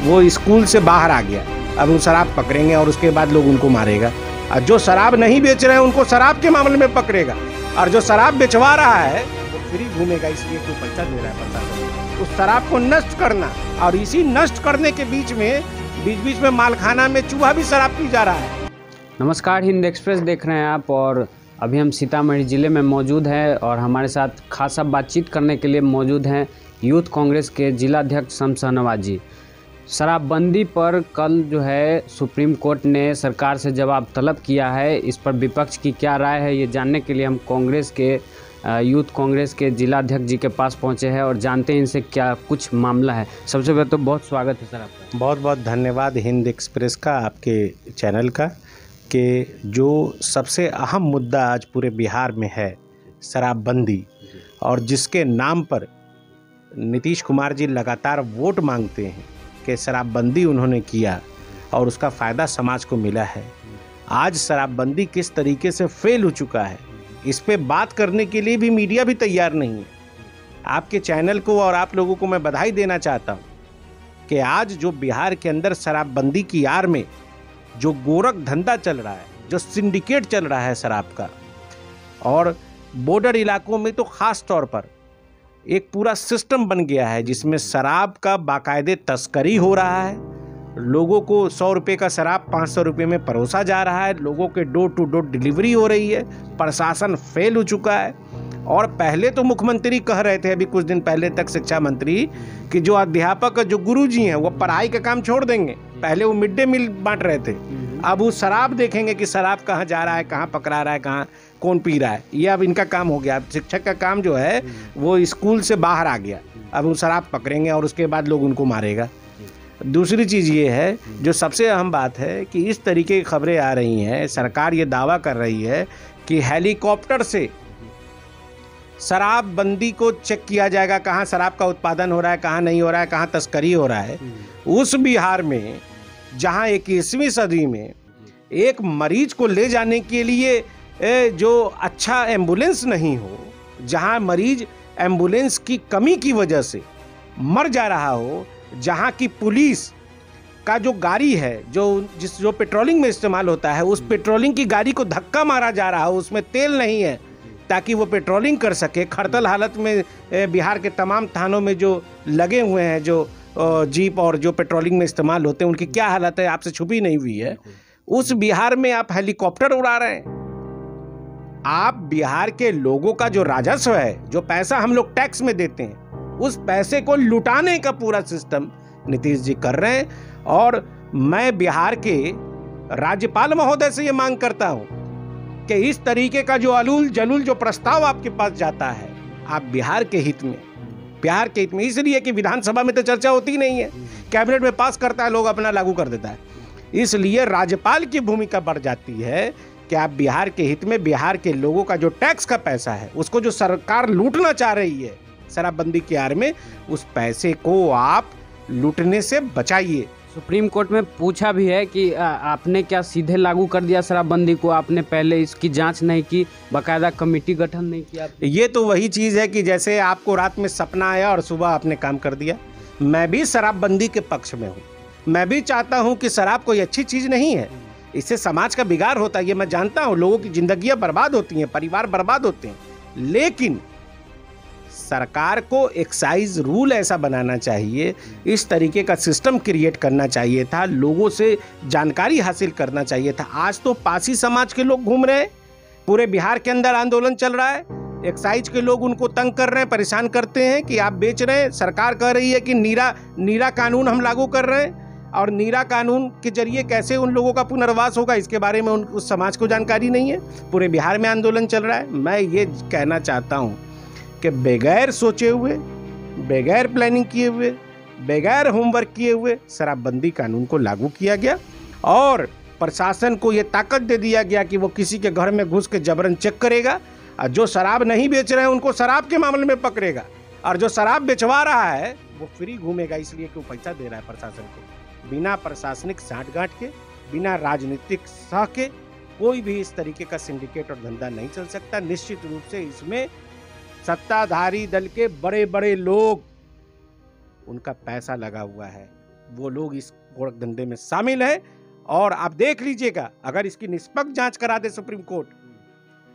वो स्कूल से बाहर आ गया, अब वो शराब पकड़ेंगे और उसके बाद लोग उनको मारेगा। और जो शराब नहीं बेच रहे हैं उनको शराब के मामले में पकड़ेगा, और जो शराब बेचवा रहा है वो फ्री घूमेगा, इसलिए कोई पैसा दे रहा है प्रशासन। उस शराब को नष्ट करना, और इसी नष्ट करने के बीच में मालखाना में चूहा भी शराब पी जा रहा है। नमस्कार, हिंद एक्सप्रेस देख रहे हैं आप, और अभी हम सीतामढ़ी ज़िले में मौजूद हैं और हमारे साथ खासा बातचीत करने के लिए मौजूद हैं यूथ कांग्रेस के जिलाध्यक्ष शम्स शाहनवाज जी। शराबबंदी पर कल जो है सुप्रीम कोर्ट ने सरकार से जवाब तलब किया है। इस पर विपक्ष की क्या राय है, ये जानने के लिए हम यूथ कांग्रेस के जिलाध्यक्ष जी के पास पहुंचे हैं और जानते हैं इनसे क्या कुछ मामला है। सबसे पहले तो बहुत स्वागत है सर आपका। बहुत बहुत धन्यवाद हिंद एक्सप्रेस का, आपके चैनल का, कि जो सबसे अहम मुद्दा आज पूरे बिहार में है शराबबंदी, और जिसके नाम पर नीतीश कुमार जी लगातार वोट मांगते हैं कि शराबबंदी उन्होंने किया और उसका फ़ायदा समाज को मिला है। आज शराबबंदी किस तरीके से फेल हो चुका है, इस पे बात करने के लिए भी मीडिया भी तैयार नहीं है। आपके चैनल को और आप लोगों को मैं बधाई देना चाहता हूँ कि आज जो बिहार के अंदर शराबबंदी की आड़ में जो गोरख धंधा चल रहा है, जो सिंडिकेट चल रहा है शराब का, और बॉर्डर इलाकों में तो ख़ास तौर पर एक पूरा सिस्टम बन गया है जिसमें शराब का बाकायदे तस्करी हो रहा है। लोगों को 100 रुपये का शराब 500 रुपये में परोसा जा रहा है, लोगों के डोर टू डोर डिलीवरी हो रही है। प्रशासन फेल हो चुका है। और पहले तो मुख्यमंत्री कह रहे थे अभी कुछ दिन पहले तक, शिक्षा मंत्री, कि जो अध्यापक, जो गुरुजी हैं वो पढ़ाई का काम छोड़ देंगे। पहले वो मिड डे मील बांट रहे थे, अब वो शराब देखेंगे कि शराब कहाँ जा रहा है, कहाँ पकड़ा रहा है, कहाँ कौन पी रहा है। ये अब इनका काम हो गया। अब शिक्षक का काम जो है वो स्कूल से बाहर आ गया, अब वो शराब पकड़ेंगे और उसके बाद लोग उनको मारेगा। दूसरी चीज़ ये है, जो सबसे अहम बात है, कि इस तरीके की खबरें आ रही हैं, सरकार ये दावा कर रही है कि हेलीकॉप्टर से शराबबंदी को चेक किया जाएगा, कहाँ शराब का उत्पादन हो रहा है, कहाँ नहीं हो रहा है, कहाँ तस्करी हो रहा है। उस बिहार में जहाँ 21वीं सदी में एक मरीज को ले जाने के लिए जो अच्छा एम्बुलेंस नहीं हो, जहाँ मरीज एम्बुलेंस की कमी की वजह से मर जा रहा हो, जहाँ की पुलिस का जो गाड़ी है, जो पेट्रोलिंग में इस्तेमाल होता है, उस पेट्रोलिंग की गाड़ी को धक्का मारा जा रहा हो, उसमें तेल नहीं है ताकि वो पेट्रोलिंग कर सके। खड़तल हालत में बिहार के तमाम थानों में जो लगे हुए हैं जो जीप और जो पेट्रोलिंग में इस्तेमाल होते हैं, उनकी क्या हालत है आपसे छुपी नहीं हुई है। उस बिहार में आप हेलीकॉप्टर उड़ा रहे हैं। आप बिहार के लोगों का जो राजस्व है, जो पैसा हम लोग टैक्स में देते हैं, उस पैसे को लुटाने का पूरा सिस्टम नीतीश जी कर रहे हैं। और मैं बिहार के राज्यपाल महोदय से ये मांग करता हूं कि इस तरीके का जो अलूल जलूल जो प्रस्ताव आपके पास जाता है, आप बिहार के हित में, इसलिए कि विधानसभा में तो चर्चा होती ही नहीं है, कैबिनेट में पास करता है, लोग अपना लागू कर देता है। इसलिए राज्यपाल की भूमिका बढ़ जाती है कि आप बिहार के हित में, बिहार के लोगों का जो टैक्स का पैसा है, उसको जो सरकार लूटना चाह रही है शराबबंदी की आड़ में, उस पैसे को आप लूटने से बचाइए। सुप्रीम कोर्ट में पूछा भी है कि आपने क्या सीधे लागू कर दिया शराबबंदी को, आपने पहले इसकी जांच नहीं की, बाकायदा कमेटी गठन नहीं किया। ये तो वही चीज़ है कि जैसे आपको रात में सपना आया और सुबह आपने काम कर दिया। मैं भी शराबबंदी के पक्ष में हूँ। मैं भी चाहता हूँ कि शराब कोई अच्छी चीज़ नहीं है, इससे समाज का बिगाड़ होता है, ये मैं जानता हूँ। लोगों की जिंदगियाँ बर्बाद होती हैं, परिवार बर्बाद होते हैं। लेकिन सरकार को एक्साइज रूल ऐसा बनाना चाहिए, इस तरीके का सिस्टम क्रिएट करना चाहिए था, लोगों से जानकारी हासिल करना चाहिए था। आज तो पासी समाज के लोग घूम रहे हैं, पूरे बिहार के अंदर आंदोलन चल रहा है, एक्साइज के लोग उनको तंग कर रहे हैं, परेशान करते हैं कि आप बेच रहे हैं। सरकार कह रही है कि नीरा कानून हम लागू कर रहे हैं, और नीरा कानून के जरिए कैसे उन लोगों का पुनर्वास होगा, इसके बारे में उस समाज को जानकारी नहीं है। पूरे बिहार में आंदोलन चल रहा है। मैं ये कहना चाहता हूँ कि बगैर सोचे हुए, बगैर प्लानिंग किए हुए, बगैर होमवर्क किए हुए शराबबंदी कानून को लागू किया गया, और प्रशासन को ये ताकत दे दिया गया कि वो किसी के घर में घुस के जबरन चेक करेगा, और जो शराब नहीं बेच रहे हैं उनको शराब के मामले में पकड़ेगा, और जो शराब बेचवा रहा है वो फ्री घूमेगा, इसलिए कि वो पैसा दे रहा है प्रशासन को। बिना प्रशासनिक साठगांठ के, बिना राजनीतिक सह के कोई भी इस तरीके का सिंडिकेट और धंधा नहीं चल सकता। निश्चित रूप से इसमें सत्ताधारी दल के बड़े बड़े लोग, उनका पैसा लगा हुआ है। वो लोग इस गोरख धंधे में शामिल हैं। और आप देख लीजिएगा, अगर इसकी निष्पक्ष जांच करा दे सुप्रीम कोर्ट,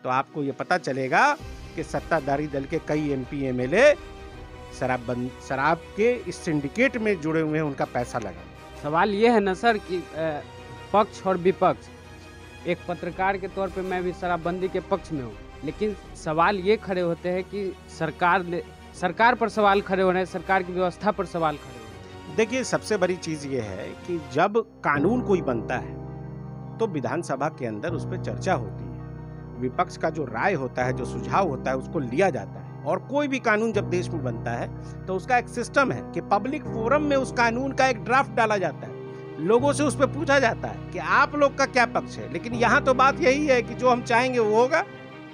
तो आपको ये पता चलेगा कि सत्ताधारी दल के कई एमपी एमएलए शराब के इस सिंडिकेट में जुड़े हुए हैं, उनका पैसा लगा। सवाल ये है ना सर कि पक्ष और विपक्ष, एक पत्रकार के तौर पे मैं भी शराबबंदी के पक्ष में हूँ, लेकिन सवाल ये खड़े होते हैं कि सरकार पर सवाल खड़े हो रहे हैं, सरकार की व्यवस्था पर सवाल खड़े हो रहे हैं। देखिए, सबसे बड़ी चीज ये है कि जब कानून कोई बनता है तो विधानसभा के अंदर उस पर चर्चा होती है, विपक्ष का जो राय होता है, जो सुझाव होता है, उसको लिया जाता है। और कोई भी कानून जब देश में बनता है तो उसका एक सिस्टम है कि पब्लिक फोरम में उस कानून का एक ड्राफ्ट डाला जाता है, लोगों से उस पर पूछा जाता है कि आप लोग का क्या पक्ष है। लेकिन यहाँ तो बात यही है कि जो हम चाहेंगे वो होगा।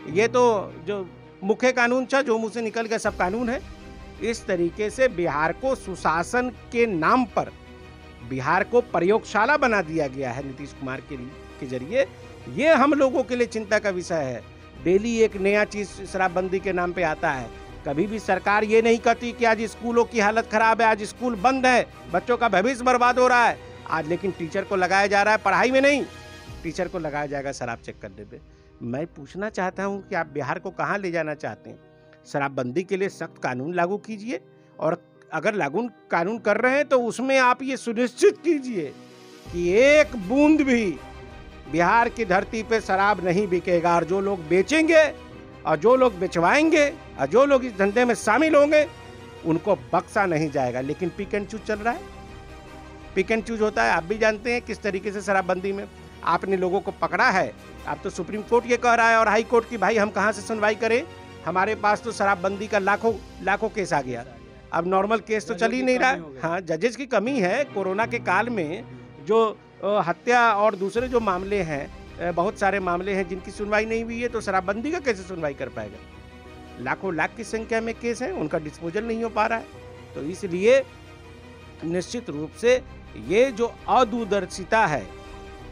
ये तो जो मुख्य कानून था, जो मुंह से निकल गया सब कानून है। इस तरीके से बिहार को सुशासन के नाम पर बिहार को प्रयोगशाला बना दिया गया है नीतीश कुमार के जरिए। ये हम लोगों के लिए चिंता का विषय है। डेली एक नया चीज शराबबंदी के नाम पे आता है। कभी भी सरकार ये नहीं कहती कि आज स्कूलों की हालत खराब है, आज स्कूल बंद है, बच्चों का भविष्य बर्बाद हो रहा है। आज लेकिन टीचर को लगाया जा रहा है, पढ़ाई में नहीं, टीचर को लगाया जाएगा शराब चेक करने पे। मैं पूछना चाहता हूँ कि आप बिहार को कहाँ ले जाना चाहते हैं? शराबबंदी के लिए सख्त कानून लागू कीजिए, और अगर लागू कानून कर रहे हैं तो उसमें आप ये सुनिश्चित कीजिए कि एक बूंद भी बिहार की धरती पे शराब नहीं बिकेगा। और जो लोग बेचेंगे और जो लोग बेचवाएंगे और जो लोग इस धंधे में शामिल होंगे, उनको बख्शा नहीं जाएगा। लेकिन पिक एंड चूज चल रहा है, पिक एंड चूज होता है। आप भी जानते हैं किस तरीके से शराबबंदी में आपने लोगों को पकड़ा है। अब तो सुप्रीम कोर्ट ये कह रहा है और हाई कोर्ट की, भाई हम कहाँ से सुनवाई करें, हमारे पास तो शराबबंदी का लाखों केस आ गया। अब नॉर्मल केस तो चल ही नहीं रहा। हाँ, जजेस की कमी है। कोरोना के काल में जो हत्या और दूसरे जो मामले हैं, बहुत सारे मामले हैं जिनकी सुनवाई नहीं हुई है, तो शराबबंदी का कैसे सुनवाई कर पाएगा? लाखों लाख की संख्या में केस हैं, उनका डिस्पोजल नहीं हो पा रहा है। तो इसलिए निश्चित रूप से ये जो अदूरदर्शिता है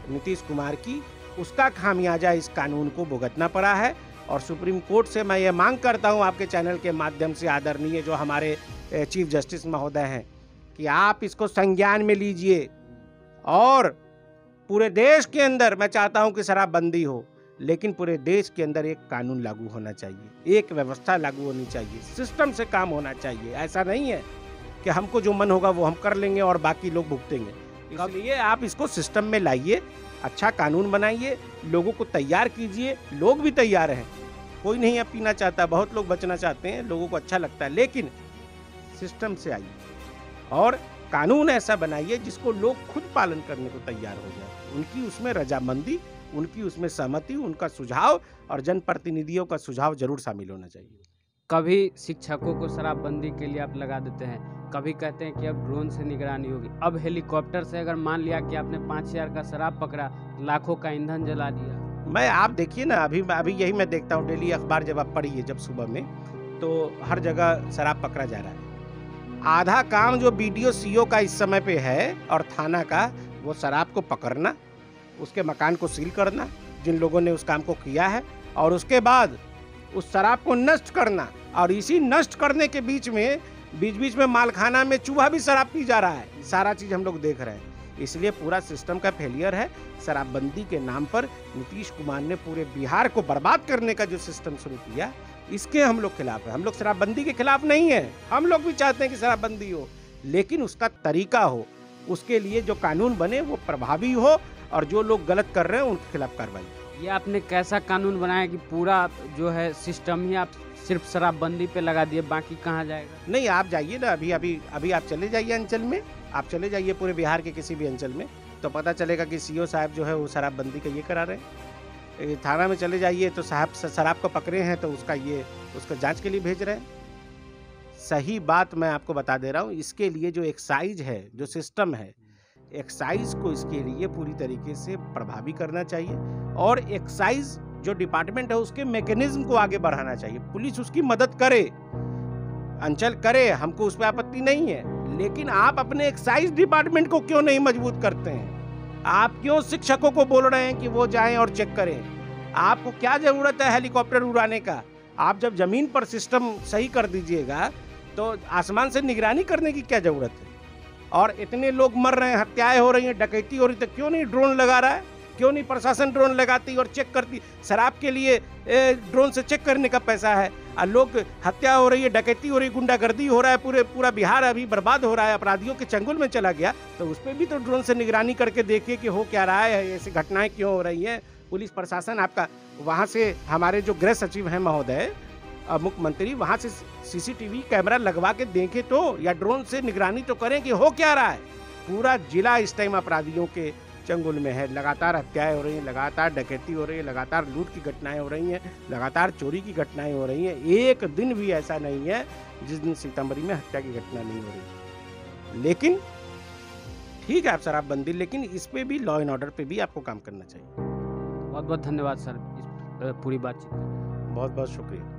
नीतीश कुमार की, उसका खामियाजा इस कानून को भुगतना पड़ा है। और सुप्रीम कोर्ट से मैं ये मांग करता हूँ आपके चैनल के माध्यम से, आदरणीय जो हमारे चीफ जस्टिस महोदय हैं, कि आप इसको संज्ञान में लीजिए। और पूरे देश के अंदर मैं चाहता हूं कि शराबबंदी हो, लेकिन पूरे देश के अंदर एक कानून लागू होना चाहिए, एक व्यवस्था लागू होनी चाहिए, सिस्टम से काम होना चाहिए। ऐसा नहीं है कि हमको जो मन होगा वो हम कर लेंगे और बाकी लोग भुगतेंगे। इसलिए आप इसको सिस्टम में लाइए, अच्छा कानून बनाइए, लोगों को तैयार कीजिए। लोग भी तैयार हैं, कोई नहीं अब पीना चाहता, बहुत लोग बचना चाहते हैं, लोगों को अच्छा लगता है। लेकिन सिस्टम से आइए और कानून ऐसा बनाइए जिसको लोग खुद पालन करने को तैयार हो जाए। उनकी उसमें रजामंदी, उनकी उसमें सहमति, उनका सुझाव और जनप्रतिनिधियों का सुझाव जरूर शामिल होना चाहिए। कभी शिक्षकों को शराबबंदी के लिए आप लगा देते हैं, कभी कहते हैं कि अब ड्रोन से निगरानी होगी, अब हेलीकॉप्टर से अगर मान लिया कि आपने 5000 का शराब पकड़ा, लाखों का ईंधन जला दिया। आप देखिए ना, अभी यही मैं देखता हूँ डेली अखबार जब आप पढ़िए जब सुबह में, तो हर जगह शराब पकड़ा जा रहा है। आधा काम जो बीडीओ सीओ का इस समय पे है और थाना का, वो शराब को पकड़ना, उसके मकान को सील करना जिन लोगों ने उस काम को किया है, और उसके बाद उस शराब को नष्ट करना। और इसी नष्ट करने के बीच में मालखाना में चूहा भी शराब पी जा रहा है। सारा चीज हम लोग देख रहे हैं। इसलिए पूरा सिस्टम का फेलियर है। शराबबंदी के नाम पर नीतीश कुमार ने पूरे बिहार को बर्बाद करने का जो सिस्टम शुरू किया, इसके हम लोग खिलाफ है। हम लोग शराबबंदी के खिलाफ नहीं है, हम लोग भी चाहते हैं कि शराबबंदी हो, लेकिन उसका तरीका हो, उसके लिए जो कानून बने वो प्रभावी हो, और जो लोग गलत कर रहे हैं उनके खिलाफ कार्रवाई। ये आपने कैसा कानून बनाया कि पूरा जो है सिस्टम ही आप सिर्फ शराबबंदी पे लगा दिए, बाकी कहाँ जाएगा? नहीं, आप जाइए ना, अभी आप चले जाइए अंचल में, आप चले जाइए पूरे बिहार के किसी भी अंचल में, तो पता चलेगा कि सीओ साहब जो है वो शराबबंदी का ये करा रहे हैं। थाना में चले जाइए तो साहब शराब को पकड़े हैं तो उसका जांच के लिए भेज रहे हैं। सही बात मैं आपको बता दे रहा हूँ। इसके लिए जो एक्साइज है, जो सिस्टम है, एक्साइज को इसके लिए पूरी तरीके से प्रभावी करना चाहिए, और एक्साइज जो डिपार्टमेंट है उसके मैकेनिज्म को आगे बढ़ाना चाहिए। पुलिस उसकी मदद करे, अंचल करे, हमको उस पर आपत्ति नहीं है, लेकिन आप अपने एक्साइज डिपार्टमेंट को क्यों नहीं मजबूत करते हैं? आप क्यों शिक्षकों को बोल रहे हैं कि वो जाएं और चेक करें? आपको क्या जरूरत है हेलीकॉप्टर उड़ाने का? आप जब जमीन पर सिस्टम सही कर दीजिएगा तो आसमान से निगरानी करने की क्या जरूरत है? और इतने लोग मर रहे हैं, हत्याएं हो रही हैं, डकैती हो रही, तो क्यों नहीं ड्रोन लगा रहा है? क्यों नहीं प्रशासन ड्रोन लगाती और चेक करती? शराब के लिए ड्रोन से चेक करने का पैसा है, और लोग हत्या हो रही है, डकैती हो रही है, गुंडागर्दी हो रहा है, पूरा बिहार अभी बर्बाद हो रहा है, अपराधियों के चंगुल में चला गया, तो उस पर भी तो ड्रोन से निगरानी करके देखिए कि हो क्या रहा है, ऐसी घटनाएं क्यों हो रही हैं। पुलिस प्रशासन आपका वहाँ से, हमारे जो गृह सचिव हैं महोदय, मुख्यमंत्री वहाँ से सीसीटीवी कैमरा लगवा के देखें तो, या ड्रोन से निगरानी तो करें कि हो क्या रहा है। पूरा जिला इस टाइम अपराधियों के चंगुल में है, लगातार हत्याएं हो रही हैं, लगातार डकैती हो रही है, लगातार लूट की घटनाएं हो रही हैं, लगातार चोरी की घटनाएं हो रही हैं। एक दिन भी ऐसा नहीं है जिस दिन सीतामढ़ी में हत्या की घटना नहीं हो रही। लेकिन ठीक है आप शराबबंदी, लेकिन इस पे भी, लॉ एंड ऑर्डर पे भी आपको काम करना चाहिए। बहुत बहुत धन्यवाद सर इस पूरी बातचीत का। बहुत बहुत शुक्रिया।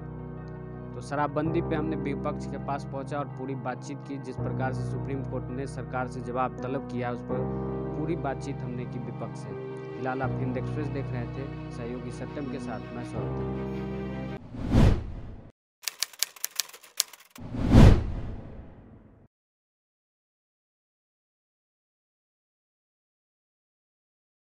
तो शराबबंदी पे हमने विपक्ष के पास पहुंचा और पूरी बातचीत की, जिस प्रकार से सुप्रीम कोर्ट ने सरकार से जवाब तलब किया, उस पर पूरी बातचीत हमने की विपक्ष से। फिलहाल आप हिंद एक्सप्रेस देख रहे थे, सहयोगी सत्यम के साथ मैं सौरभ।